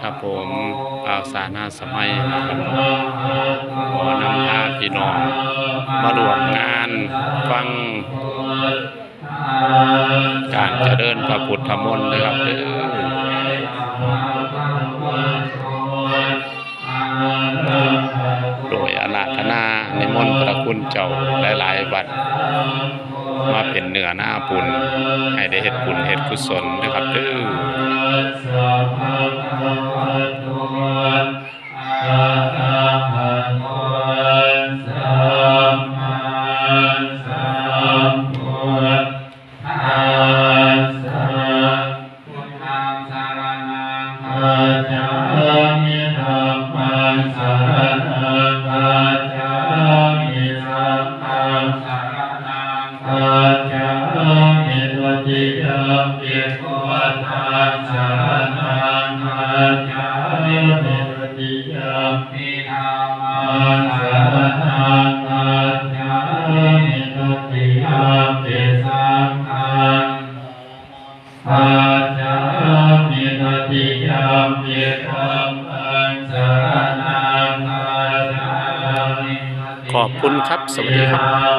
ครับผมบ่าวสาวนาสมัยนะครับขอนำพาพี่น้องมาร่วมงานฟังการเจริญพระพุทธมนต์นะครับเด้อโดยอาราธนานิมนต์พระคุณเจ้าหลายๆวัดมาเป็นเนื้อหน้าบุญให้ได้เฮ็ดบุญเฮ็ดกุศลนะครับเด้ขอบคุณครับสวัสดีครับ